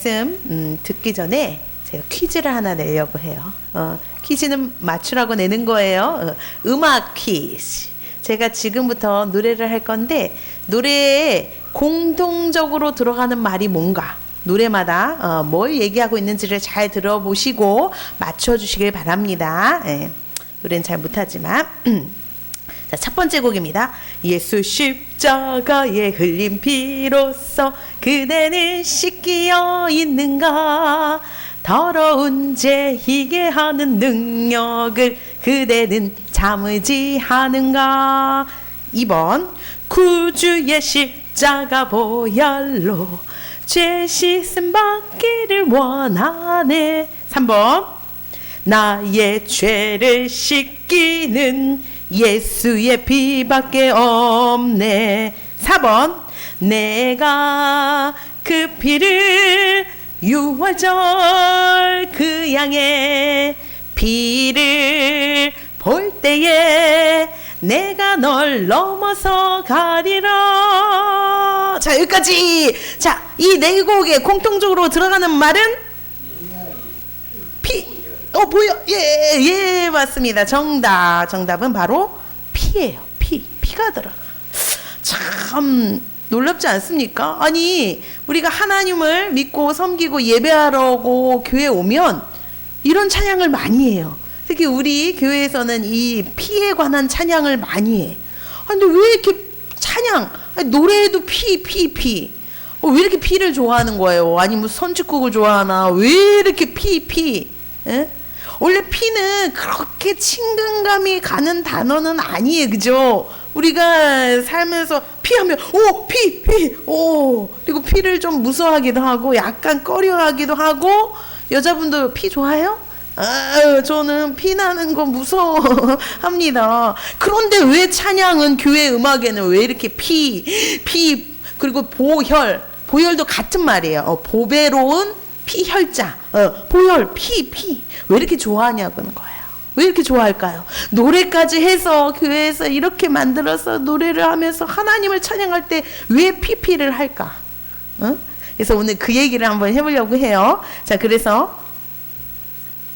말씀 듣기 전에 제가 퀴즈를 하나 내려고 해요. 퀴즈는 맞추라고 내는 거예요. 음악 퀴즈. 제가 지금부터 노래를 할 건데 노래에 공통적으로 들어가는 말이 뭔가, 노래마다 뭘 얘기하고 있는지를 잘 들어보시고 맞춰주시길 바랍니다. 노래는 잘 못하지만 자, 첫 번째 곡입니다. 예수 십자가에 흘린 피로써 그대는 씻기어 있는가, 더러운 죄 희게 하는 능력을 그대는 참으지 하는가. 2번 구주의 십자가 보혈로 죄 씻음 받기를 원하네. 3번 나의 죄를 씻기는 예수의 피밖에 없네. 4번 내가 그 피를 6월절 그 양의 피를 볼 때에 내가 널 넘어서 가리라. 자, 여기까지. 자, 이 네 곡에 공통적으로 들어가는 말은 피. 뭐야? 예, 맞습니다. 정답은 바로 피예요. 피가 들어가. 참 놀랍지 않습니까? 아니, 우리가 하나님을 믿고 섬기고 예배하려고 교회에 오면 이런 찬양을 많이 해요. 특히 우리 교회에서는 이 피에 관한 찬양을 많이 해. 근데 왜 이렇게 찬양, 노래에도 피. 왜 이렇게 피를 좋아하는 거예요? 아니, 무슨 선짓국을 좋아하나? 왜 이렇게 피? 에? 원래 피는 그렇게 친근감이 가는 단어는 아니에요. 그죠? 우리가 살면서 피하면 피 그리고 피를 좀 무서워하기도 하고 약간 꺼려하기도 하고. 여자분들 피 좋아해요? 저는 피 나는 거 무서워합니다. 그런데 왜 찬양은, 교회 음악에는 왜 이렇게 피 그리고 보혈도 같은 말이에요. 보배로운 피혈자, 보혈, 피. 왜 이렇게 좋아하냐는 거예요. 왜 이렇게 좋아할까요? 노래까지 해서 교회에서 이렇게 만들어서 노래를 하면서 하나님을 찬양할 때 왜 피를 할까? 그래서 오늘 그 얘기를 한번 해보려고 해요. 자, 그래서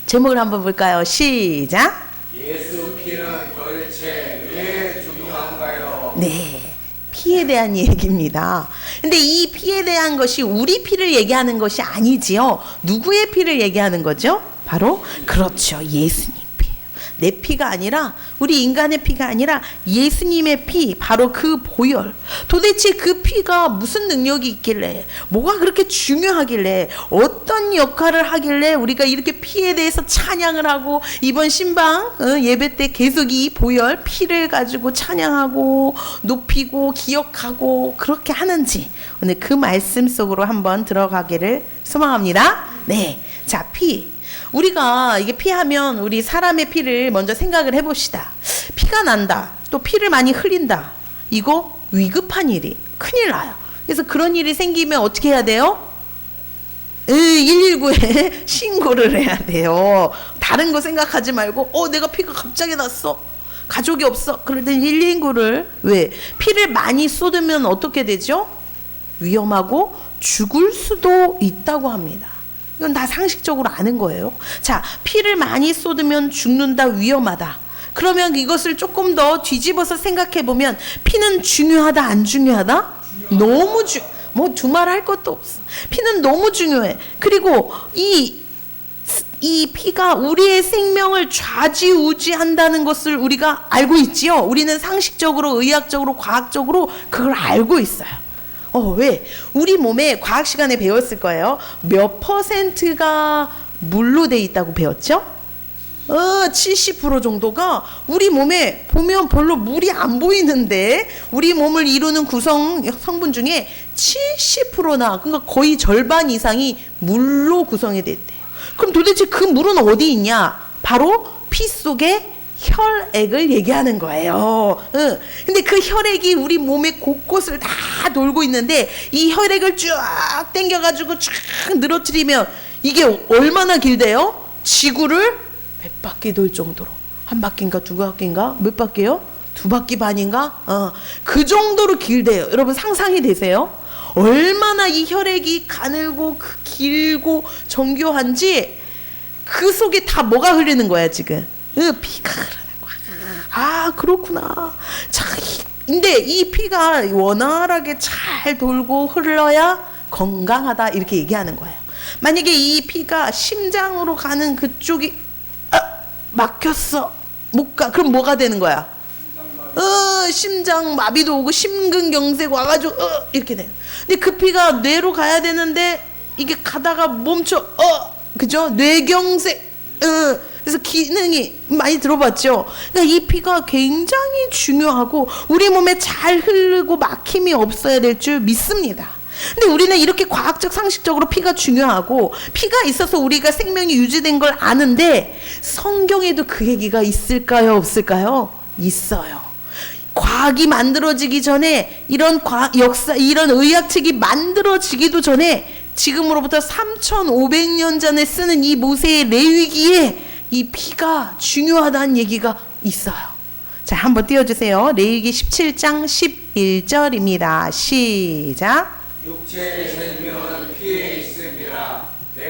제목을 한번 볼까요? 시작. 예수 피는 도대체 왜 중요한가요? 네. 피에 대한 얘기입니다. 근데 이 피에 대한 것이 우리 피를 얘기하는 것이 아니지요. 누구의 피를 얘기하는 거죠? 바로 그렇죠. 예수님 피예요. 내 피가 아니라, 우리 인간의 피가 아니라 예수님의 피, 바로 그 보혈. 도대체 그 피가 무슨 능력이 있길래, 뭐가 그렇게 중요하길래, 어떤 역할을 하길래 우리가 이렇게 피에 대해서 찬양을 하고 이번 신방 예배 때 계속 이 보혈 피를 가지고 찬양하고 높이고 기억하고 그렇게 하는지, 오늘 그 말씀 속으로 한번 들어가기를 소망합니다. 네, 자, 피. 우리가 이게 피하면 우리 사람의 피를 먼저 생각을 해봅시다. 피가 난다, 또 피를 많이 흘린다, 이거 위급한 일이, 큰일 나요. 그래서 그런 일이 생기면 어떻게 해야 돼요? 119에 신고를 해야 돼요. 다른 거 생각하지 말고 내가 피가 갑자기 났어, 가족이 없어, 그럴 땐 119를. 왜? 피를 많이 쏟으면 어떻게 되죠? 위험하고 죽을 수도 있다고 합니다. 이건 다 상식적으로 아는 거예요. 자, 피를 많이 쏟으면 죽는다, 위험하다. 그러면 이것을 조금 더 뒤집어서 생각해 보면 피는 중요하다, 안 중요하다? 너무 두말할 것도 없어. 피는 너무 중요해. 그리고 이 피가 우리의 생명을 좌지우지한다는 것을 우리가 알고 있지요. 우리는 상식적으로, 의학적으로, 과학적으로 그걸 알고 있어요. 왜? 우리 몸에 과학 시간에 배웠을 거예요. 몇 %가 물로 돼 있다고 배웠죠? 70% 정도가 우리 몸에 보면 별로 물이 안 보이는데 우리 몸을 이루는 성분 중에 70%나, 그러니까 거의 절반 이상이 물로 구성이 됐대요. 그럼 도대체 그 물은 어디 있냐? 바로 피 속에 혈액을 얘기하는 거예요. 근데 그 혈액이 우리 몸의 곳곳을 다 돌고 있는데 이 혈액을 쫙 당겨가지고 쫙 늘어뜨리면 이게 얼마나 길대요? 지구를 몇 바퀴 돌 정도로. 한 바퀴인가 두 바퀴인가? 몇 바퀴요? 2바퀴 반인가? 그 정도로 길대요. 여러분 상상이 되세요? 얼마나 이 혈액이 가늘고 길고 정교한지 그 속에 다 뭐가 흐르는 거야 지금? 피가 흐르는 거야. 아 그렇구나. 자, 근데 이 피가 원활하게 잘 돌고 흘러야 건강하다 이렇게 얘기하는 거예요. 만약에 이 피가 심장으로 가는 그쪽이 막혔어 못 가. 그럼 뭐가 되는 거야? 심장 마비도 오고 심근경색 와가지고 이렇게 돼. 근데 그 피가 뇌로 가야 되는데 이게 가다가 멈춰. 그죠? 뇌경색. 그래서 기능이 많이 들어봤죠. 그러니까 이 피가 굉장히 중요하고 우리 몸에 잘 흐르고 막힘이 없어야 될 줄 믿습니다. 근데 우리는 이렇게 과학적 상식적으로 피가 중요하고 피가 있어서 우리가 생명이 유지된 걸 아는데 성경에도 그 얘기가 있을까요? 없을까요? 있어요. 과학이 만들어지기 전에 이런 역사, 이런 의학책이 만들어지기도 전에 지금으로부터 3,500년 전에 쓰는 이 모세의 레위기에 이 피가 중요하다는 얘기가 있어요. 자, 한번 띄워주세요. 레위기 17장 11절입니다. 시작. 육체의 생명은 피에 있습니다.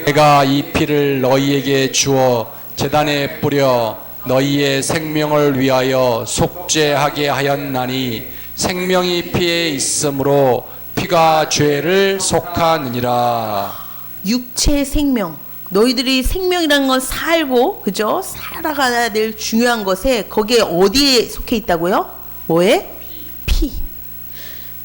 내가 이 피를 너희에게 주어 제단에 뿌려 너희의 생명을 위하여 속죄하게 하였나니 생명이 피에 있으므로 피가 죄를 속하느니라. 육체의 생명. 너희들이 생명이라는 건 살고 그죠? 살아가야 될 중요한 것에 거기에 어디에 속해 있다고요? 뭐에? 피.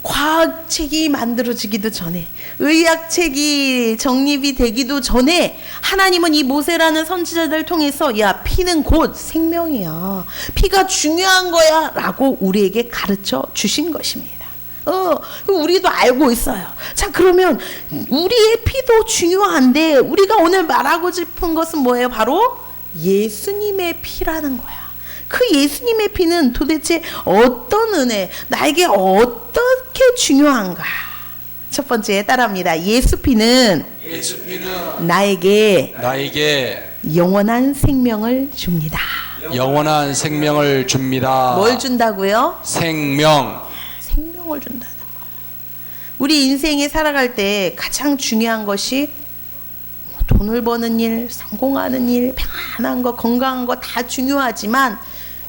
과학책이 만들어지기도 전에 의학책이 정립이 되기도 전에 하나님은 이 모세라는 선지자들을 통해서 야 피는 곧 생명이야. 피가 중요한 거야 라고 우리에게 가르쳐 주신 것입니다. 우리도 알고 있어요. 자 그러면 우리의 피도 중요한데 우리가 오늘 말하고 싶은 것은 뭐예요? 바로 예수님의 피라는 거야. 그 예수님의 피는 도대체 어떤 은혜, 나에게 어떻게 중요한가? 첫 번째 따라합니다. 예수 피는 나에게 영원한 생명을 줍니다. 영원한 생명을 줍니다. 뭘 준다고요? 생명을 준다는 거예요. 우리 인생에 살아갈 때 가장 중요한 것이 돈을 버는 일, 성공하는 일, 평안한 거, 건강한 거 다 중요하지만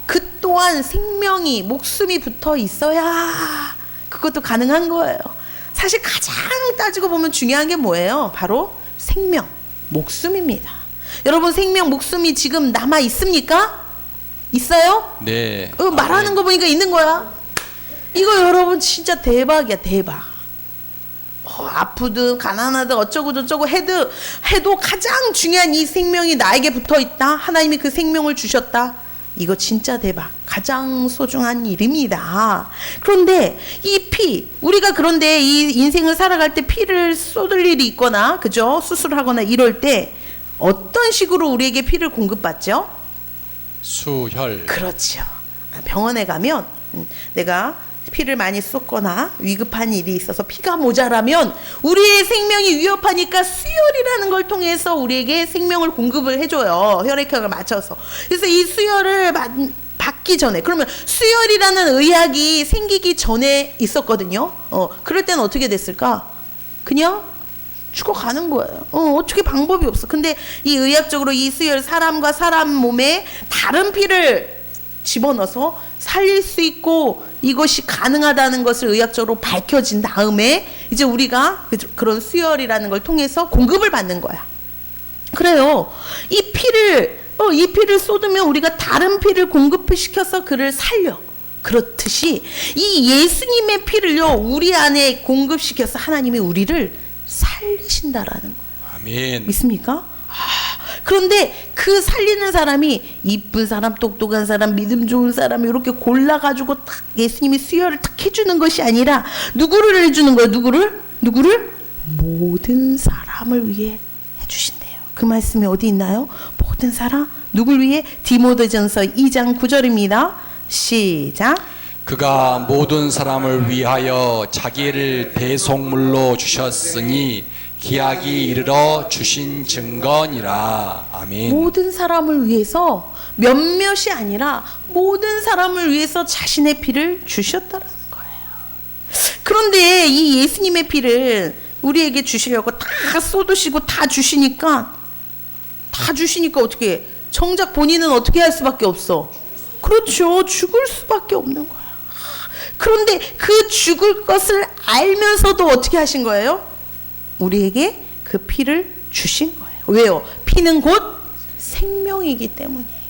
그 또한 생명이, 목숨이 붙어 있어야 그것도 가능한 거예요. 사실 가장 따지고 보면 중요한 게 뭐예요? 바로 생명, 목숨입니다. 여러분 생명, 목숨이 지금 남아 있습니까? 있어요? 네. 말하는 거 보니까 있는 거야. 이거 여러분 진짜 대박이야, 대박. 아프든 가난하든 어쩌고 저쩌고 해도 가장 중요한 이 생명이 나에게 붙어 있다. 하나님이 그 생명을 주셨다. 이거 진짜 대박. 가장 소중한 일입니다. 그런데 이 피, 우리가 그런데 이 인생을 살아갈 때 피를 쏟을 일이 있거나, 그죠? 수술하거나 이럴 때 어떤 식으로 우리에게 피를 공급받죠? 수혈. 그렇죠. 병원에 가면 내가 피를 많이 쏟거나 위급한 일이 있어서 피가 모자라면 우리의 생명이 위협하니까 수혈이라는 걸 통해서 우리에게 생명을 공급을 해줘요. 혈액형을 맞춰서. 그래서 이 수혈을 받기 전에, 그러면 수혈이라는 의학이 생기기 전에 있었거든요. 그럴 때는 어떻게 됐을까? 그냥 죽어가는 거예요. 어떻게 방법이 없어. 근데 이 의학적으로 이 수혈, 사람과 사람 몸에 다른 피를 집어넣어서 살릴 수 있고 이것이 가능하다는 것을 의학적으로 밝혀진 다음에 이제 우리가 그런 수혈이라는 걸 통해서 공급을 받는 거야. 그래요. 이 피를 쏟으면 우리가 다른 피를 공급시켜서 그를 살려. 그렇듯이 이 예수님의 피를요 우리 안에 공급시켜서 하나님이 우리를 살리신다라는 거예요. 아멘. 믿습니까? 그런데 그 살리는 사람이 이쁜 사람, 똑똑한 사람, 믿음 좋은 사람 이렇게 골라가지고 딱 예수님이 수혈을 딱 해주는 것이 아니라 누구를 해주는 거예요? 누구를? 모든 사람을 위해 해주신대요. 그 말씀이 어디 있나요? 모든 사람? 누굴 위해? 디모데전서 2장 9절입니다. 시작. 그가 모든 사람을 위하여 자기를 대속물로 주셨으니 기약이 이르러 주신 증거니라. 아멘. 모든 사람을 위해서 몇몇이 아니라 모든 사람을 위해서 자신의 피를 주셨다라는 거예요. 그런데 이 예수님의 피를 우리에게 주시려고 다 쏟으시고 다 주시니까 어떻게 해? 정작 본인은 어떻게 할 수밖에 없어? 그렇죠. 죽을 수밖에 없는 거야. 그런데 그 죽을 것을 알면서도 어떻게 하신 거예요? 우리에게 그 피를 주신 거예요. 왜요? 피는 곧 생명이기 때문이에요.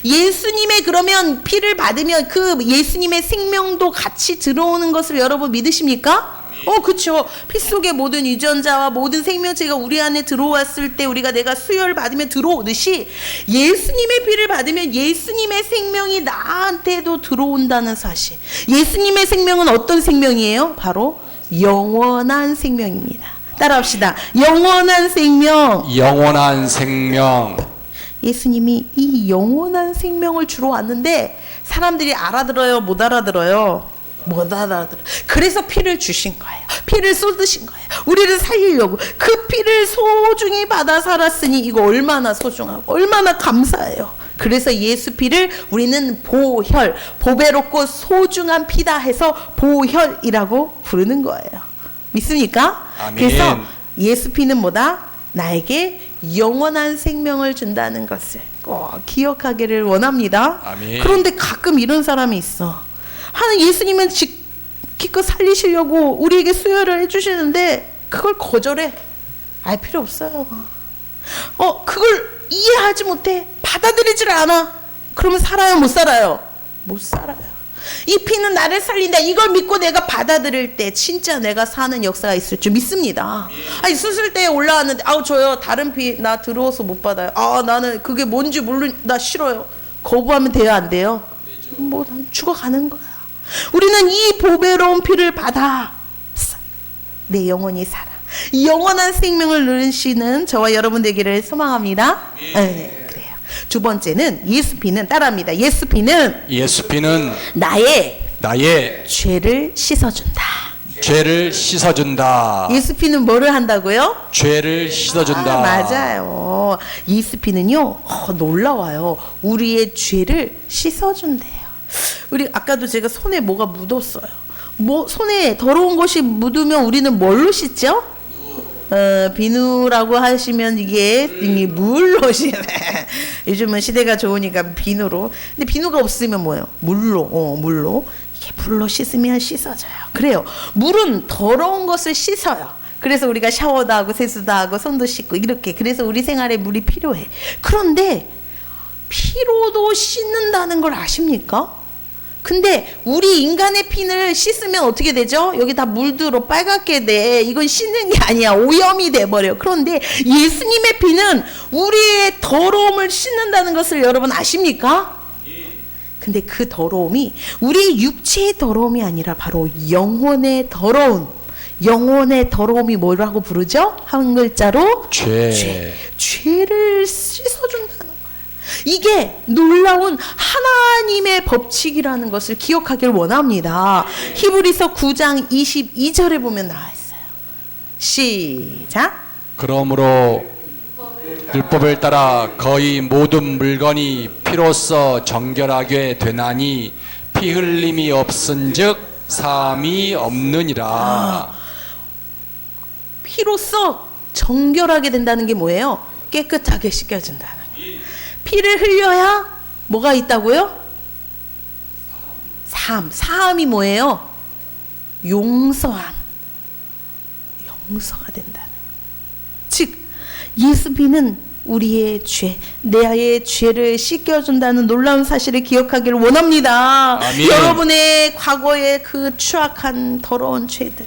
예수님의 그러면 피를 받으면 그 예수님의 생명도 같이 들어오는 것을 여러분 믿으십니까? 그렇죠. 피 속의 모든 유전자와 모든 생명체가 우리 안에 들어왔을 때 우리가 내가 수혈을 받으면 들어오듯이 예수님의 피를 받으면 예수님의 생명이 나한테도 들어온다는 사실. 예수님의 생명은 어떤 생명이에요? 바로 영원한 생명입니다. 따라합시다. 영원한 생명. 영원한 생명. 예수님이 이 영원한 생명을 주러 왔는데 사람들이 알아들어요? 못 알아들어요? 못 알아들어요. 그래서 피를 주신 거예요. 피를 쏟으신 거예요. 우리를 살리려고. 그 피를 소중히 받아 살았으니 이거 얼마나 소중하고 얼마나 감사해요. 그래서 예수 피를 우리는 보혈, 보배롭고 소중한 피다 해서 보혈이라고 부르는 거예요. 믿습니까? 아멘. 그래서 예수 피는 뭐다? 나에게 영원한 생명을 준다는 것을 꼭 기억하기를 원합니다. 아멘. 그런데 가끔 이런 사람이 있어. 하는 예수님은 기껏 살리시려고 우리에게 수혈을 해주시는데 그걸 거절해. 알 필요 없어요. 그걸 이해하지 못해. 받아들이질 않아. 그러면 살아요? 못 살아요? 못 살아요. 이 피는 나를 살린다. 이걸 믿고 내가 받아들일 때 진짜 내가 사는 역사가 있을 줄 믿습니다. 아니 수술대에 올라왔는데 저요 다른 피 나 들어와서 못 받아요. 나는 그게 뭔지 나 싫어요. 거부하면 돼요? 안 돼요? 죽어가는 거야. 우리는 이 보배로운 피를 받아 내 영혼이 살아. 영원한 생명을 누리시는 저와 여러분 되기를 소망합니다. 네, 그래요. 두 번째는 예수 피는 따라합니다. 예수 피는 나의 죄를 씻어준다. 죄를 씻어준다. 예수 피는 뭐를 한다고요? 죄를 씻어준다. 맞아요. 예수 피는요 놀라워요. 우리의 죄를 씻어준대요. 우리 아까도 제가 손에 뭐가 묻었어요. 손에 더러운 것이 묻으면 우리는 뭘로 씻죠? 비누라고 하시면 이게 물로 씻네. 요즘은 시대가 좋으니까 비누로. 근데 비누가 없으면 뭐예요? 물로. 이게 물로 씻으면 씻어져요. 그래요. 물은 더러운 것을 씻어요. 그래서 우리가 샤워도 하고 세수도 하고 손도 씻고 이렇게. 그래서 우리 생활에 물이 필요해. 그런데 피로도 씻는다는 걸 아십니까? 근데 우리 인간의 피를 씻으면 어떻게 되죠? 여기 다 물들어 빨갛게 돼. 이건 씻는 게 아니야. 오염이 돼버려. 그런데 예수님의 피는 우리의 더러움을 씻는다는 것을 여러분 아십니까? 근데 그 더러움이 우리 육체의 더러움이 아니라 바로 영혼의 더러움. 영혼의 더러움이 뭐라고 부르죠? 한 글자로 죄를 씻어준다는 거예요. 이게 놀라운 하나님의 법칙이라는 것을 기억하길 원합니다. 히브리서 9장 22절에 보면 나와 있어요. 시작. 그러므로 율법을 따라 거의 모든 물건이 피로써 정결하게 되나니 피 흘림이 없은즉 사함이 없느니라. 피로써 정결하게 된다는 게 뭐예요? 깨끗하게 씻겨진다는 거예요. 피를 흘려야 뭐가 있다고요? 사함이 뭐예요? 용서가 된다는. 즉 예수 피는 우리의 나의 죄를 씻겨준다는 놀라운 사실을 기억하기를 원합니다. 아멘. 여러분의 과거의 그 추악한 더러운 죄들,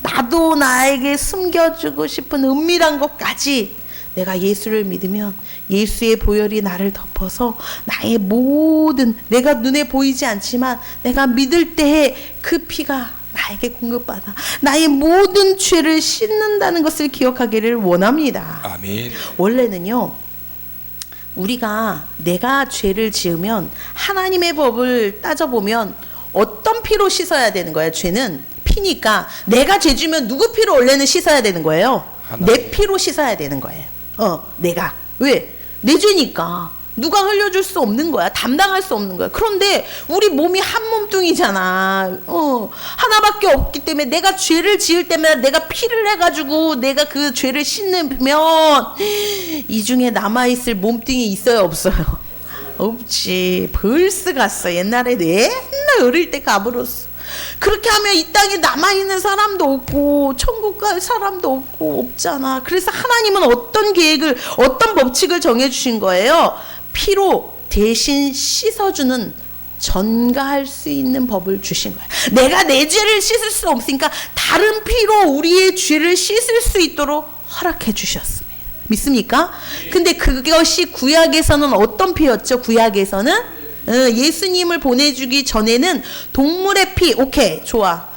나도 나에게 숨겨주고 싶은 은밀한 것까지 내가 예수를 믿으면 예수의 보혈이 나를 덮어서 나의 모든, 내가 눈에 보이지 않지만 내가 믿을 때에 그 피가 나에게 공급받아 나의 모든 죄를 씻는다는 것을 기억하기를 원합니다. 아멘. 원래는요, 내가 죄를 지으면 하나님의 법을 따져보면 어떤 피로 씻어야 되는 거예요? 죄는 피니까 내가 죄 지으면 누구 피로 원래는 씻어야 되는 거예요? 내 피로 씻어야 되는 거예요. 내가. 왜? 내 죄니까. 누가 흘려줄 수 없는 거야. 담당할 수 없는 거야. 그런데 우리 몸이 한 몸뚱이잖아. 하나밖에 없기 때문에 내가 죄를 지을 때마다 내가 피를 내가지고 내가 그 죄를 씻으면 이 중에 남아있을 몸뚱이 있어요, 없어요? 없지. 벌써 갔어. 옛날 어릴 때 가버렸어. 그렇게 하면 이 땅에 남아있는 사람도 없고 천국 갈 사람도 없잖아. 그래서 하나님은 어떤 계획을, 어떤 법칙을 정해주신 거예요? 피로 대신 씻어주는, 전가할 수 있는 법을 주신 거야. 내가 내 죄를 씻을 수 없으니까 다른 피로 우리의 죄를 씻을 수 있도록 허락해 주셨습니다. 믿습니까? 근데 그것이 구약에서는 어떤 피였죠? 구약에서는 예수님을 보내주기 전에는 동물의 피. 오케이, 좋아.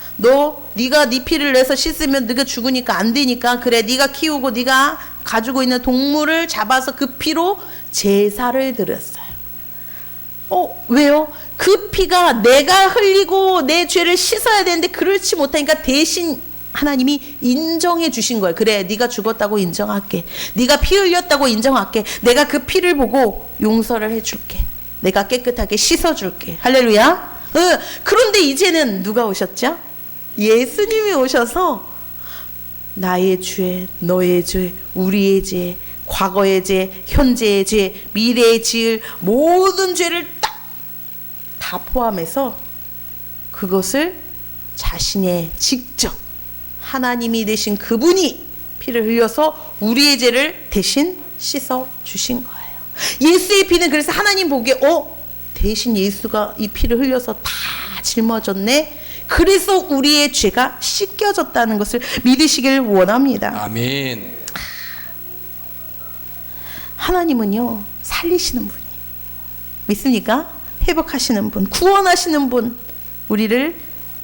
네가 네 피를 내서 씻으면 네가 죽으니까 안 되니까, 그래, 네가 키우고 네가 가지고 있는 동물을 잡아서 그 피로 제사를 드렸어요. 왜요? 그 피가 내가 흘리고 내 죄를 씻어야 되는데 그렇지 못하니까 대신 하나님이 인정해 주신 거예요. 그래, 네가 죽었다고 인정할게. 네가 피 흘렸다고 인정할게. 내가 그 피를 보고 용서를 해줄게. 내가 깨끗하게 씻어줄게. 할렐루야. 그런데 이제는 누가 오셨죠? 예수님이 오셔서 나의 죄, 너의 죄, 우리의 죄, 과거의 죄, 현재의 죄, 미래의 지을 모든 죄를 다 포함해서 그것을 자신의 직접 하나님이 되신 그분이 피를 흘려서 우리의 죄를 대신 씻어 주신 거예요. 예수의 피는 그래서 하나님 보기에 대신 예수가 이 피를 흘려서 다 짊어졌네. 그래서 우리의 죄가 씻겨졌다는 것을 믿으시길 원합니다. 아멘. 하나님은요, 살리시는 분이에요. 믿습니까? 회복하시는 분, 구원하시는 분, 우리를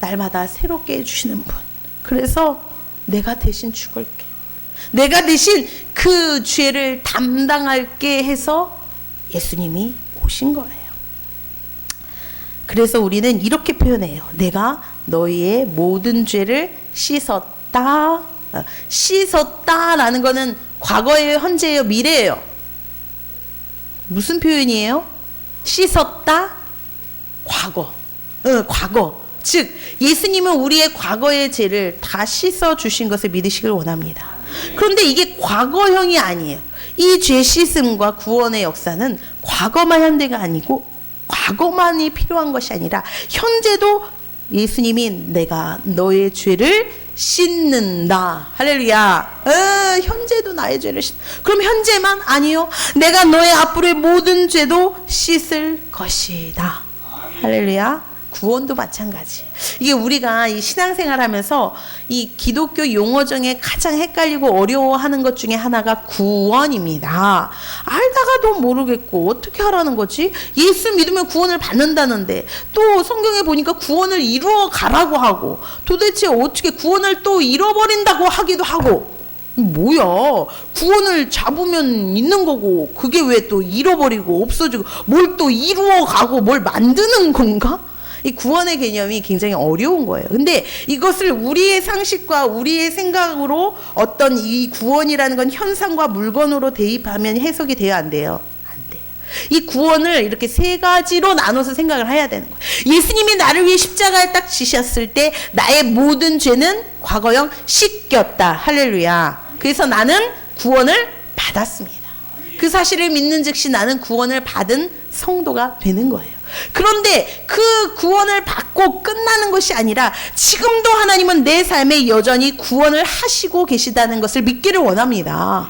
날마다 새롭게 해주시는 분. 그래서 내가 대신 죽을게, 내가 대신 그 죄를 담당할게 해서 예수님이 오신 거예요. 그래서 우리는 이렇게 표현해요. 내가 너희의 모든 죄를 씻었다. 씻었다라는 거는 과거예요, 현재예요, 미래예요? 무슨 표현이에요? 씻었다? 과거. 과거. 즉 예수님은 우리의 과거의 죄를 다 씻어 주신 것을 믿으시길 원합니다. 그런데 이게 과거형이 아니에요. 이 죄 씻음과 구원의 역사는 과거만 현대가 아니고 과거만이 필요한 것이 아니라 현재도 예수님이 내가 너의 죄를 씻는다. 할렐루야. 현재도 나의 죄를 그럼 현재만? 아니요. 내가 너의 앞으로의 모든 죄도 씻을 것이다. 할렐루야. 구원도 마찬가지. 이게 우리가 이 신앙생활 하면서 이 기독교 용어 중에 가장 헷갈리고 어려워하는 것 중에 하나가 구원입니다. 알다가도 모르겠고 어떻게 하라는 거지? 예수 믿으면 구원을 받는다는데 또 성경에 보니까 구원을 이루어 가라고 하고 도대체 어떻게 구원을 또 잃어버린다고 하기도 하고 뭐야? 구원을 잡으면 있는 거고 그게 왜 또 잃어버리고 없어지고 뭘 또 이루어 가고 뭘 만드는 건가? 이 구원의 개념이 굉장히 어려운 거예요. 근데 이것을 우리의 상식과 우리의 생각으로 어떤 이 구원이라는 건 현상과 물건으로 대입하면 해석이 돼요, 안 돼요? 안 돼요. 이 구원을 이렇게 세 가지로 나눠서 생각을 해야 되는 거예요. 예수님이 나를 위해 십자가에 딱 지셨을 때 나의 모든 죄는 과거형 씻겼다. 할렐루야. 그래서 나는 구원을 받았습니다. 그 사실을 믿는 즉시 나는 구원을 받은 성도가 되는 거예요. 그런데 그 구원을 받고 끝나는 것이 아니라 지금도 하나님은 내 삶에 여전히 구원을 하시고 계시다는 것을 믿기를 원합니다.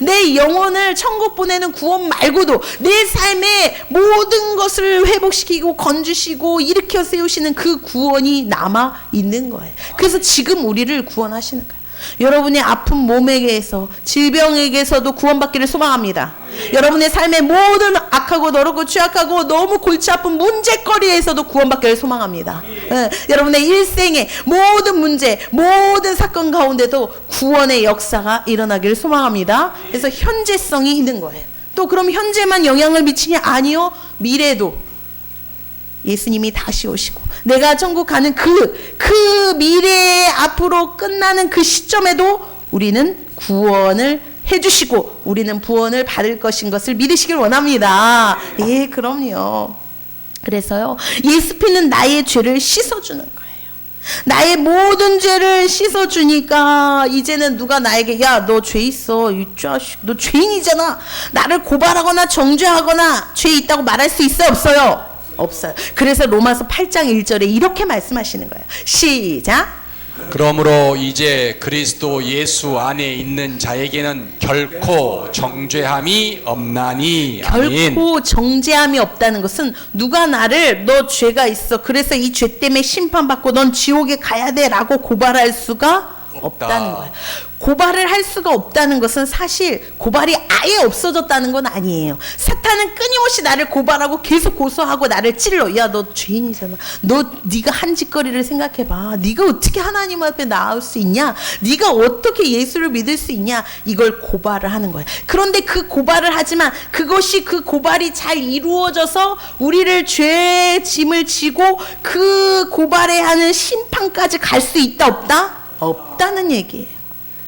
내 영혼을 천국 보내는 구원 말고도 내 삶의 모든 것을 회복시키고 건지시고 일으켜 세우시는 그 구원이 남아 있는 거예요. 그래서 지금 우리를 구원하시는 거예요. 여러분의 아픈 몸에게서 질병에게서도 구원받기를 소망합니다. 여러분의 삶의 모든 악하고 더럽고 취약하고 너무 골치 아픈 문제거리에서도 구원받기를 소망합니다. 여러분의 일생의 모든 문제, 모든 사건 가운데도 구원의 역사가 일어나기를 소망합니다. 그래서 현재성이 있는 거예요. 또 그럼 현재만 영향을 미치냐? 아니요. 미래도 예수님이 다시 오시고 내가 천국 가는 그 미래에 앞으로 끝나는 그 시점에도 우리는 구원을 해주시고 우리는 구원을 받을 것인 것을 믿으시길 원합니다. 예, 그럼요. 그래서요, 예수 피는 나의 죄를 씻어주는 거예요. 나의 모든 죄를 씻어주니까 이제는 누가 나에게 야, 너 죄 있어, 이 자식, 너 죄인이잖아, 나를 고발하거나 정죄하거나 죄 있다고 말할 수 있어요, 없어요? 없어요. 그래서 로마서 8장 1절에 이렇게 말씀하시는 거예요. 시작. 그러므로 이제 그리스도 예수 안에 있는 자에게는 결코 정죄함이 없나니. 아멘. 결코 정죄함이 없다는 것은 누가 나를 너 죄가 있어, 그래서 이 죄 때문에 심판받고 넌 지옥에 가야 돼 라고 고발할 수가 없다는 거예요. 고발을 할 수가 없다는 것은 사실 고발이 아예 없어졌다는 건 아니에요. 사탄은 끊임없이 나를 고발하고 계속 고소하고 나를 찔러. 야, 너 죄인이잖아. 네가 한 짓거리를 생각해봐. 네가 어떻게 하나님 앞에 나올 수 있냐? 네가 어떻게 예수를 믿을 수 있냐? 이걸 고발을 하는 거예요. 그런데 그 고발을 하지만 그것이 그 고발이 잘 이루어져서 우리를 죄의 짐을 지고 그 고발에 하는 심판까지 갈 수 있다, 없다? 없다는 얘기예요.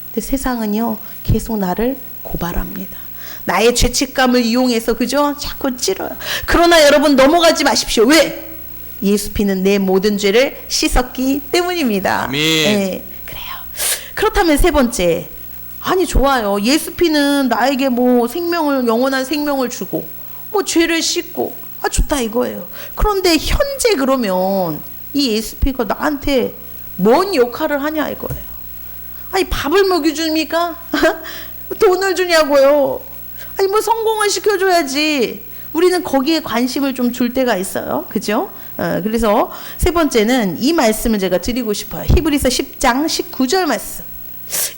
근데 세상은요, 계속 나를 고발합니다. 나의 죄책감을 이용해서, 그죠? 자꾸 찔러요. 그러나 여러분 넘어가지 마십시오. 왜? 예수 피는 내 모든 죄를 씻었기 때문입니다. 아멘. 네, 그래요. 그렇다면 세 번째, 아니 좋아요. 예수 피는 나에게 뭐 생명을, 영원한 생명을 주고 뭐 죄를 씻고, 아 좋다 이거예요. 그런데 현재 그러면 이 예수 피가 나한테 뭔 역할을 하냐 이거예요. 아니 밥을 먹여줍니까? 돈을 주냐고요? 아니 뭐 성공을 시켜줘야지. 우리는 거기에 관심을 좀 줄 때가 있어요. 그죠? 그래서 세 번째는 이 말씀을 제가 드리고 싶어요. 히브리서 10장 19절 말씀.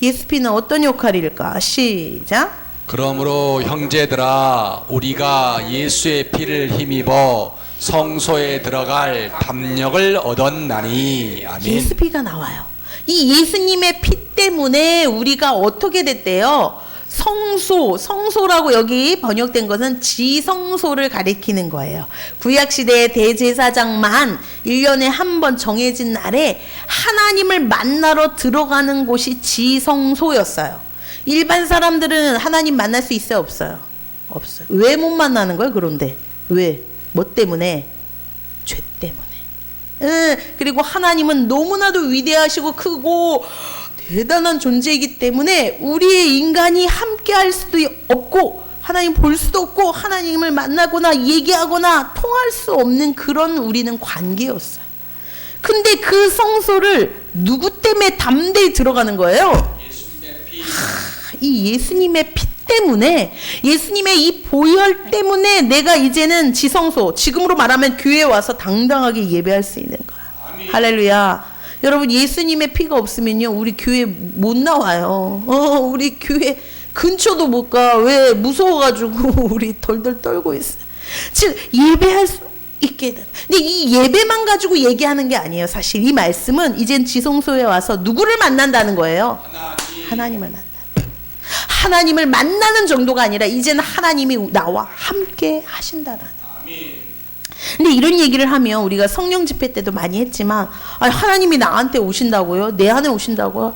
예수 피는 어떤 역할일까? 시작. 그러므로 형제들아, 우리가 예수의 피를 힘입어 성소에 들어갈 담력을 얻었나니. 아멘. 예수 피가 나와요. 이 예수님의 피 때문에 우리가 어떻게 됐대요? 성소라고 여기 번역된 것은 지성소를 가리키는 거예요. 구약시대의 대제사장만 1년에 한 번 정해진 날에 하나님을 만나러 들어가는 곳이 지성소였어요. 일반 사람들은 하나님 만날 수 있어요, 없어요? 없어요. 왜 못 만나는 거예요, 그런데? 왜? 뭐 때문에? 죄 때문에. 그리고 하나님은 너무나도 위대하시고 크고 대단한 존재이기 때문에 우리의 인간이 함께 할 수도 없고 하나님 볼 수도 없고 하나님을 만나거나 얘기하거나 통할 수 없는 그런 우리는 관계였어요. 근데 그 성소를 누구 때문에 담대히 들어가는 거예요? 예수님의 피. 이 예수님의 피 때문에, 예수님의 이 보혈 때문에 내가 이제는 지성소, 지금으로 말하면 교회에 와서 당당하게 예배할 수 있는 거야. 아멘. 할렐루야. 여러분, 예수님의 피가 없으면요 우리 교회 못 나와요. 우리 교회 근처도 못 가. 왜? 무서워가지고 우리 덜덜 떨고 있어요. 즉 예배할 수 있게 돼. 근데 이 예배만 가지고 얘기하는 게 아니에요. 사실 이 말씀은 이젠 지성소에 와서 누구를 만난다는 거예요? 하나님을 만나. 하나님을 만나는 정도가 아니라 이제는 하나님이 나와 함께 하신다라는. 근데 이런 얘기를 하면 우리가 성령 집회 때도 많이 했지만, 아니, 하나님이 나한테 오신다고요? 내 안에 오신다고요?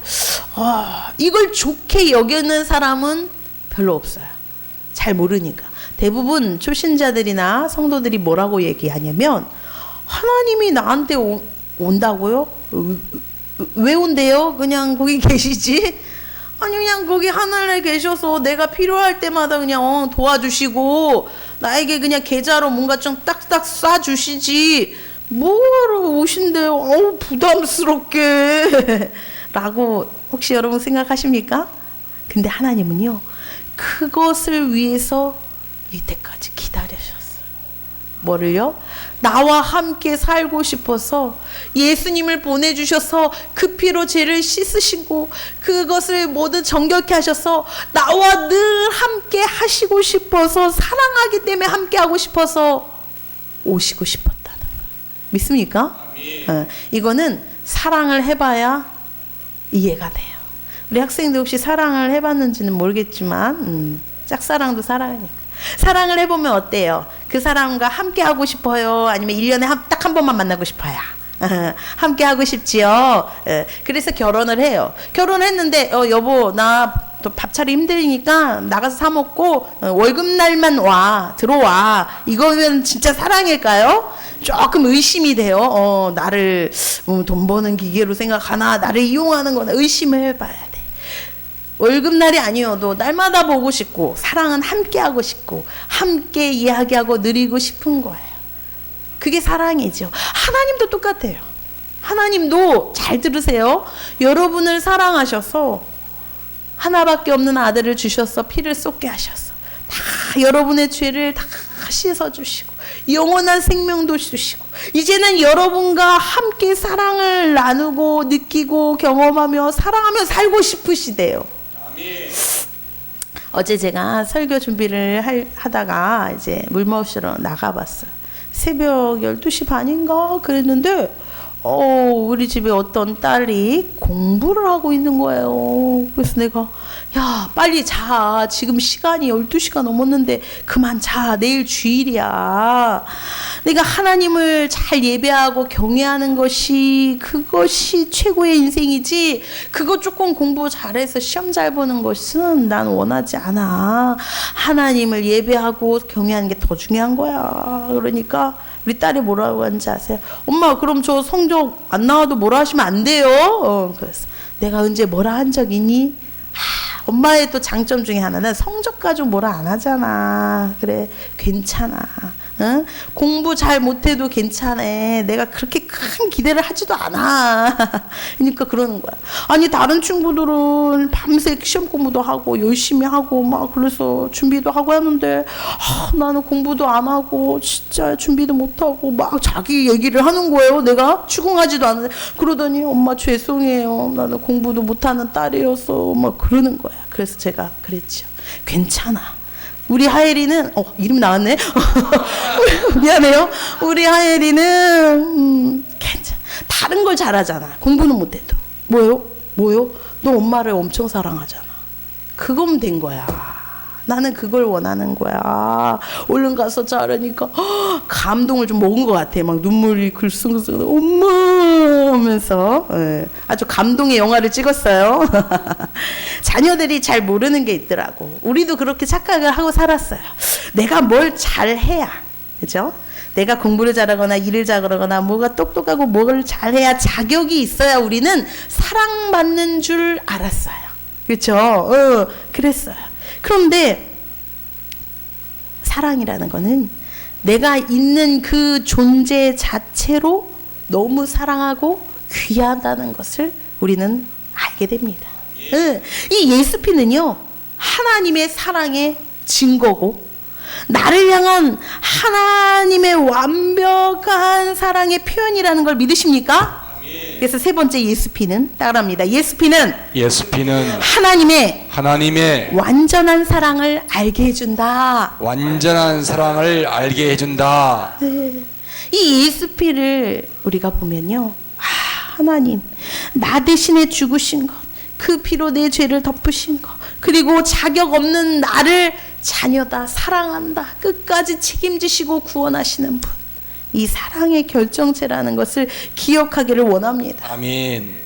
이걸 좋게 여기는 사람은 별로 없어요. 잘 모르니까. 대부분 초신자들이나 성도들이 뭐라고 얘기하냐면, 하나님이 나한테 온다고요? 왜 온대요? 그냥 거기 계시지? 아니 그냥 거기 하늘에 계셔서 내가 필요할 때마다 그냥 도와주시고 나에게 그냥 계좌로 뭔가 좀 딱딱 쏴주시지 뭐하러 오신대요? 부담스럽게 라고 혹시 여러분 생각하십니까? 근데 하나님은요 그것을 위해서 이때까지 기다리셨어요. 뭐를요? 나와 함께 살고 싶어서 예수님을 보내주셔서 그 피로 죄를 씻으시고 그것을 모두 정결케 하셔서 나와 늘 함께 하시고 싶어서, 사랑하기 때문에 함께 하고 싶어서 오시고 싶었다는 거 믿습니까? 이거는 사랑을 해봐야 이해가 돼요. 우리 학생들 혹시 사랑을 해봤는지는 모르겠지만 짝사랑도 사랑이니까. 사랑을 해보면 어때요? 그 사람과 함께 하고 싶어요? 아니면 1년에 딱 한 번만 만나고 싶어요? 함께 하고 싶지요. 그래서 결혼을 해요. 결혼했는데 여보 나 또 밥 차리 힘드니까 나가서 사 먹고 월급날만 들어와. 이거면 진짜 사랑일까요? 조금 의심이 돼요. 나를 돈 버는 기계로 생각하나 나를 이용하는 거나 의심을 해봐야 돼. 월급날이 아니어도 날마다 보고 싶고 사랑은 함께 하고 싶고 함께 이야기하고 누리고 싶은 거예요. 그게 사랑이죠. 하나님도 똑같아요. 하나님도 잘 들으세요. 여러분을 사랑하셔서 하나밖에 없는 아들을 주셔서 피를 쏟게 하셔서 다 여러분의 죄를 다 씻어주시고 영원한 생명도 주시고 이제는 여러분과 함께 사랑을 나누고 느끼고 경험하며 사랑하며 살고 싶으시대요. 어제 제가 설교 준비를 하다가 이제 물 마시러 나가봤어요. 새벽 12시 반인가 그랬는데 우리 집에 어떤 딸이 공부를 하고 있는 거예요. 그래서 내가 야 빨리 자. 지금 시간이 12시가 넘었는데 그만 자. 내일 주일이야. 내가 하나님을 잘 예배하고 경외하는 그것이 최고의 인생이지 그거 조금 공부 잘해서 시험 잘 보는 것은 난 원하지 않아. 하나님을 예배하고 경외하는 게 더 중요한 거야. 그러니까 우리 딸이 뭐라고 하는지 아세요? 엄마 그럼 저 성적 안 나와도 뭐라 하시면 안 돼요. 그래서 내가 언제 뭐라 한 적 있니? 엄마의 또 장점 중에 하나는 성적 가지고 뭐라 안 하잖아. 그래 괜찮아. 응? 공부 잘 못해도 괜찮아. 내가 그렇게 큰 기대를 하지도 않아. 그러니까 그러는 거야. 아니 다른 친구들은 밤새 시험 공부도 하고 열심히 하고 막 그래서 준비도 하고 하는데 나는 공부도 안 하고 진짜 준비도 못 하고 막 자기 얘기를 하는 거예요. 내가 추궁하지도 않는데 그러더니 엄마 죄송해요. 나는 공부도 못하는 딸이어서 막 그러는 거야. 그래서 제가 그랬죠. 괜찮아. 우리 하예리는 이름 나왔네. 미안해요. 우리 하예리는 괜찮아. 다른 걸 잘하잖아. 공부는 못해도. 뭐요? 너 엄마를 엄청 사랑하잖아. 그거면 된 거야. 나는 그걸 원하는 거야. 얼른 가서 자라니까 감동을 좀 먹은 것 같아. 막 눈물이 글썽글썽 엄마 하면서 아주 감동의 영화를 찍었어요. 자녀들이 잘 모르는 게 있더라고. 우리도 그렇게 착각을 하고 살았어요. 내가 뭘 잘해야, 그죠? 내가 공부를 잘하거나 일을 잘하거나 뭐가 똑똑하고 뭘 잘해야 자격이 있어야 우리는 사랑받는 줄 알았어요. 그렇죠? 그랬어요. 그런데 사랑이라는 거는 내가 있는 그 존재 자체로 너무 사랑하고 귀하다는 것을 우리는 알게 됩니다. 이 예수피는요 하나님의 사랑의 증거고 나를 향한 하나님의 완벽한 사랑의 표현이라는 걸 믿으십니까? 그래서 세 번째 예수피는 따라합니다. 예수피는 하나님의 완전한 사랑을 알게 해준다. 네. 이 예수피를 우리가 보면요, 하나님 나 대신에 죽으신 것, 그 피로 내 죄를 덮으신 것, 그리고 자격 없는 나를 자녀다, 사랑한다, 끝까지 책임지시고 구원하시는 분, 이 사랑의 결정체라는 것을 기억하기를 원합니다. 아멘.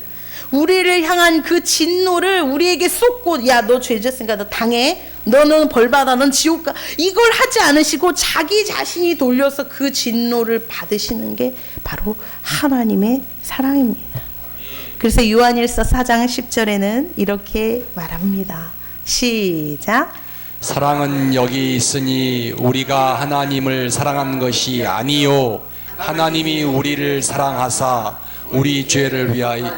우리를 향한 그 진노를 우리에게 쏟고, 야, 너 죄졌으니까 너 당해, 너는 벌받아, 넌 지옥 가, 이걸 하지 않으시고 자기 자신이 돌려서 그 진노를 받으시는 게 바로 하나님의 사랑입니다. 그래서 요한일서 4장 10절에는 이렇게 말합니다. 시작. 사랑은 여기 있으니 우리가 하나님을 사랑한 것이 아니요 하나님이 우리를 사랑하사 우리 죄를 위하여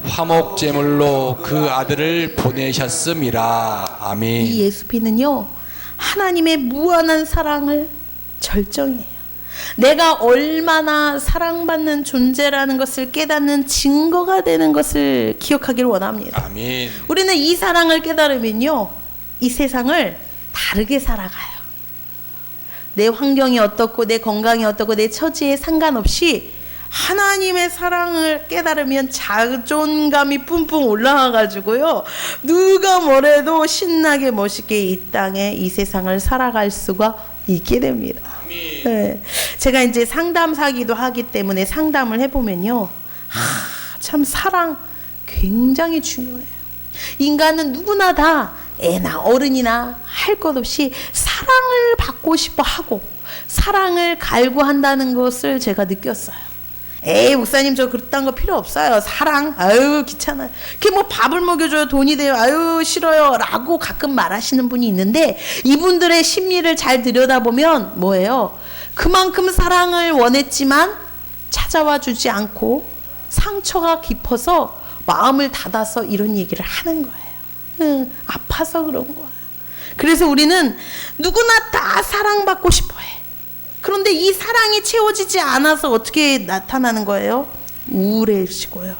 화목제물로 그 아들을 보내셨음이라. 아멘. 이 예수피는요 하나님의 무한한 사랑을 절정해요. 내가 얼마나 사랑받는 존재라는 것을 깨닫는 증거가 되는 것을 기억하기를 원합니다. 아멘. 우리는 이 사랑을 깨달으면요 이 세상을 다르게 살아가요. 내 환경이 어떻고 내 건강이 어떻고 내 처지에 상관없이 하나님의 사랑을 깨달으면 자존감이 뿜뿜 올라와가지고요, 누가 뭐래도 신나게 멋있게 이 땅에 이 세상을 살아갈 수가 있게 됩니다. 네. 제가 이제 상담사기도 하기 때문에 상담을 해보면요, 참 사랑 굉장히 중요해요. 인간은 누구나 다 애나 어른이나 할 것 없이 사랑을 받고 싶어 하고 사랑을 갈구한다는 것을 제가 느꼈어요. 에이 목사님 저 그딴 거 필요 없어요. 사랑 아유 귀찮아요. 그게 뭐 밥을 먹여줘요 돈이 돼요. 아유 싫어요 라고 가끔 말하시는 분이 있는데, 이분들의 심리를 잘 들여다보면 뭐예요? 그만큼 사랑을 원했지만 찾아와 주지 않고 상처가 깊어서 마음을 닫아서 이런 얘기를 하는 거예요. 아파서 그런 거야. 그래서 우리는 누구나 다 사랑받고 싶어해. 그런데 이 사랑이 채워지지 않아서 어떻게 나타나는 거예요? 우울해지고요,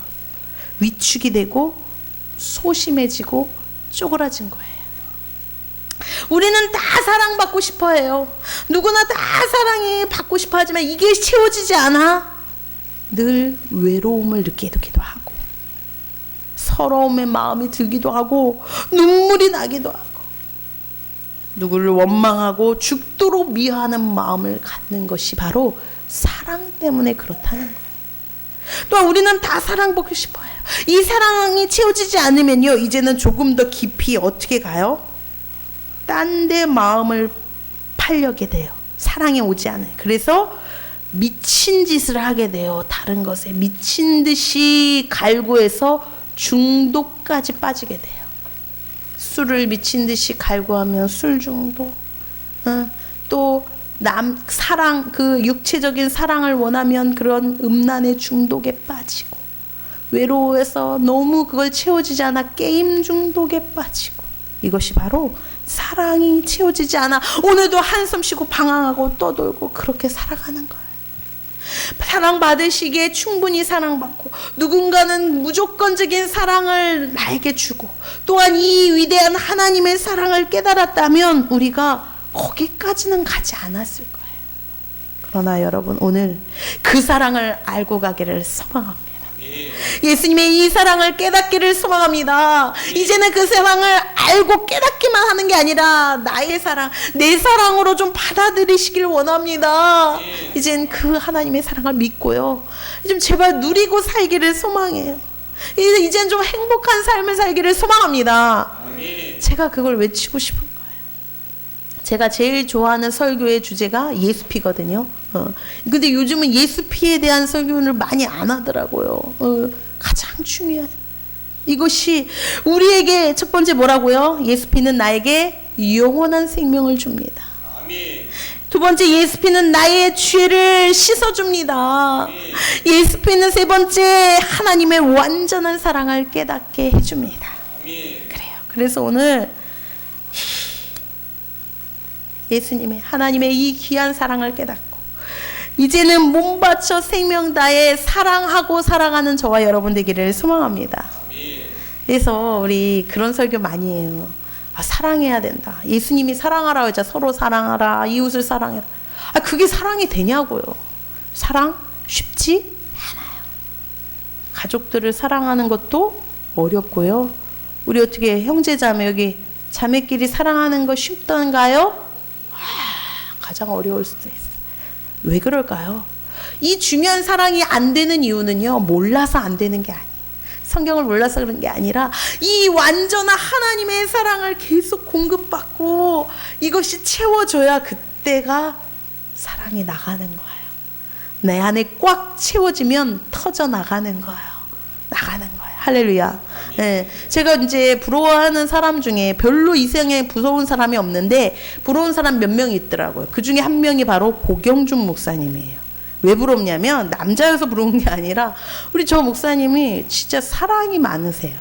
위축이 되고 소심해지고 쪼그라진 거예요. 우리는 다 사랑받고 싶어해요. 누구나 다 사랑이 받고 싶어 하지만 이게 채워지지 않아 늘 외로움을 느끼기도 하고 서러움의 마음이 들기도 하고 눈물이 나기도 하고 누구를 원망하고 죽도록 미워하는 마음을 갖는 것이 바로 사랑 때문에 그렇다는 거예요. 또한 우리는 다 사랑받고 싶어요. 이 사랑이 채워지지 않으면요, 이제는 조금 더 깊이 어떻게 가요? 딴 데 마음을 팔려게 돼요. 사랑이 오지 않아요. 그래서 미친 짓을 하게 돼요. 다른 것에 미친 듯이 갈구해서 중독까지 빠지게 돼요. 술을 미친 듯이 갈구하면 술 중독, 또 사랑, 그 육체적인 사랑을 원하면 그런 음란의 중독에 빠지고, 외로워해서 너무 그걸 채워지지 않아 게임 중독에 빠지고, 이것이 바로 사랑이 채워지지 않아 오늘도 한숨 쉬고 방황하고 떠돌고 그렇게 살아가는 거예요. 사랑받으시기에 충분히 사랑받고 누군가는 무조건적인 사랑을 나에게 주고 또한 이 위대한 하나님의 사랑을 깨달았다면 우리가 거기까지는 가지 않았을 거예요. 그러나 여러분, 오늘 그 사랑을 알고 가기를 소망합니다. 예수님의 이 사랑을 깨닫기를 소망합니다. 이제는 그 사랑을 알고 깨닫기만 하는 게 아니라 나의 사랑, 내 사랑으로 좀 받아들이시길 원합니다. 이젠 그 하나님의 사랑을 믿고요, 좀 제발 누리고 살기를 소망해요. 이젠 좀 행복한 삶을 살기를 소망합니다. 제가 그걸 외치고 싶은 거예요. 제가 제일 좋아하는 설교의 주제가 예수피거든요. 근데 요즘은 예수피에 대한 설교를 많이 안 하더라고요. 가장 중요한 이것이 우리에게 첫 번째 뭐라고요? 예수피는 나에게 영원한 생명을 줍니다. 두 번째, 예수피는 나의 죄를 씻어줍니다. 예수피는 세 번째, 하나님의 완전한 사랑을 깨닫게 해줍니다. 그래요. 그래서 오늘 예수님의 하나님의 이 귀한 사랑을 깨닫고 이제는 몸 바쳐 생명 다해 사랑하고 살아가는 저와 여러분 되기를 소망합니다. 그래서 우리 그런 설교 많이 해요. 사랑해야 된다. 예수님이 사랑하라고 했죠. 서로 사랑하라, 이웃을 사랑해라. 그게 사랑이 되냐고요. 사랑 쉽지 않아요. 가족들을 사랑하는 것도 어렵고요. 우리 어떻게 형제자매, 여기 자매끼리 사랑하는 거 쉽던가요? 가장 어려울 수도 있어요. 왜 그럴까요? 이 중요한 사랑이 안 되는 이유는요, 몰라서 안 되는 게 아니에요. 성경을 몰라서 그런 게 아니라 이 완전한 하나님의 사랑을 계속 공급받고 이것이 채워져야 그때가 사랑이 나가는 거예요. 내 안에 꽉 채워지면 터져 나가는 거예요. 나가는 거예요. 할렐루야. 네. 제가 이제 부러워하는 사람 중에 별로 이생에 부러운 사람이 없는데 부러운 사람 몇 명 있더라고요. 그 중에 한 명이 바로 고경준 목사님이에요. 왜 부럽냐면 남자여서 부러운 게 아니라 우리 저 목사님이 진짜 사랑이 많으세요.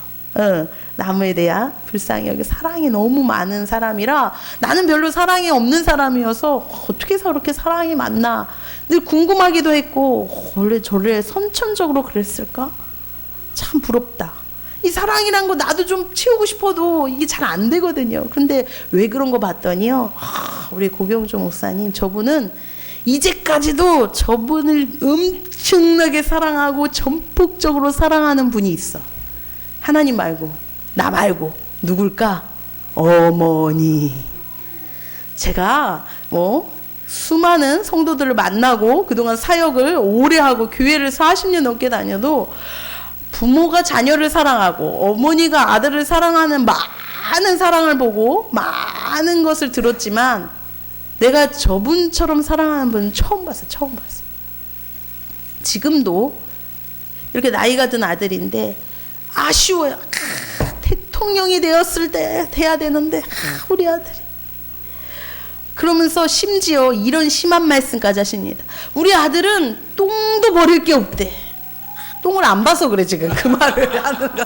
남에 대한 불쌍히 여기 사랑이 너무 많은 사람이라 나는 별로 사랑이 없는 사람이어서 어떻게 저렇게 사랑이 많나 늘 궁금하기도 했고 원래 저를 선천적으로 그랬을까? 참 부럽다. 이 사랑이란 거 나도 좀 채우고 싶어도 이게 잘 안 되거든요. 근데 왜 그런 거 봤더니요, 우리 고경주 목사님, 저분은 이제까지도 저분을 엄청나게 사랑하고 전폭적으로 사랑하는 분이 있어. 하나님 말고, 나 말고 누굴까? 어머니. 제가 수많은 성도들을 만나고 그동안 사역을 오래 하고 교회를 40년 넘게 다녀도 부모가 자녀를 사랑하고 어머니가 아들을 사랑하는 많은 사랑을 보고 많은 것을 들었지만 내가 저분처럼 사랑하는 분은 처음 봤어. 지금도 이렇게 나이가 든 아들인데 아쉬워요. 대통령이 되었을 때 돼야 되는데 우리 아들이. 그러면서 심지어 이런 심한 말씀까지 하십니다. 우리 아들은 똥도 버릴 게 없대. 똥을 안 봐서 그래 지금 그 말을 하는 거.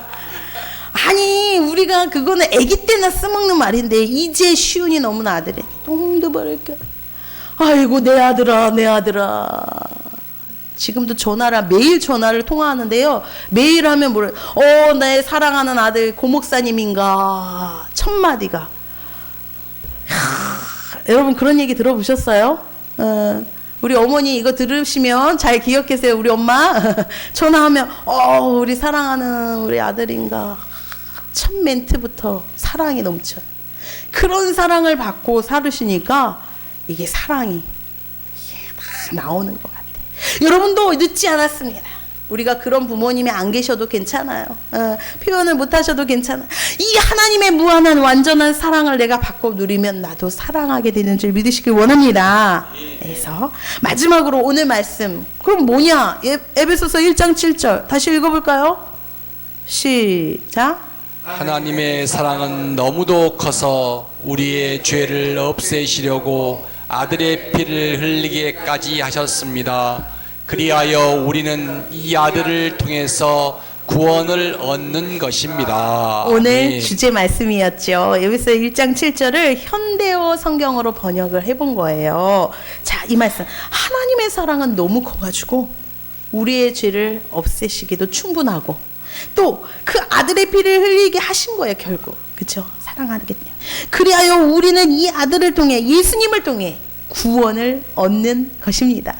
아니 우리가 그거는 아기 때나 써먹는 말인데 이제 시운이 넘은 아들이 똥도 버릴 게. 아이고 내 아들아 내 아들아. 지금도 매일 전화를 통화하는데요. 매일 하면 뭐래? 내 사랑하는 아들 고목사님인가 첫 마디가. 여러분 그런 얘기 들어보셨어요? 우리 어머니 이거 들으시면 잘 기억하세요. 우리 엄마 전화하면 우리 사랑하는 우리 아들인가 첫 멘트부터 사랑이 넘쳐. 그런 사랑을 받고 살으시니까 이게 사랑이 다 나오는 것 같아요. 여러분도 늦지 않았습니다. 우리가 그런 부모님이 안 계셔도 괜찮아요. 표현을 못 하셔도 괜찮아. 이 하나님의 무한한 완전한 사랑을 내가 받고 누리면 나도 사랑하게 되는 줄 믿으시길 원합니다. 그래서 마지막으로 오늘 말씀 그럼 뭐냐? 에베소서 1장 7절 다시 읽어볼까요? 시작. 하나님의 사랑은 너무도 커서 우리의 죄를 없애시려고 아들의 피를 흘리게까지 하셨습니다. 그리하여 우리는 이 아들을 통해서 구원을 얻는 것입니다. 오늘 아멘. 주제 말씀이었죠. 여기서 1장 7절을 현대어 성경으로 번역을 해본 거예요. 자, 이 말씀. 하나님의 사랑은 너무 커가지고 우리의 죄를 없애시기도 충분하고 또 그 아들의 피를 흘리게 하신 거예요. 결국. 그렇죠? 사랑하겠네요. 그리하여 우리는 이 아들을 통해 예수님을 통해 구원을 얻는 것입니다.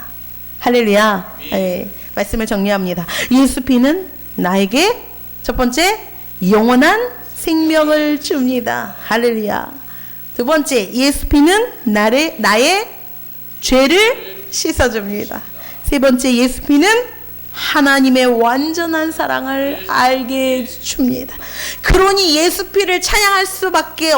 할렐루야. 네, 말씀을 정리합니다. 예수 피는 나에게 첫 번째 영원한 생명을 줍니다. 할렐루야. 두 번째 예수 피는 나의 죄를 씻어줍니다. 세 번째 예수 피는 하나님의 완전한 사랑을 알게 줍니다. 그러니 예수 피를 찬양할 수밖에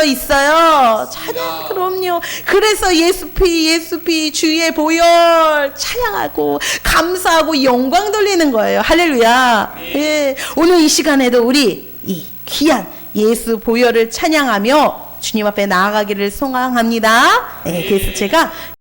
있어요. 찬양, 그럼요. 그래서 예수 피 주의 보혈 찬양하고 감사하고 영광 돌리는 거예요. 할렐루야. 예. 오늘 이 시간에도 우리 이 귀한 예수 보혈을 찬양하며 주님 앞에 나아가기를 소망합니다. 네, 그래서 제가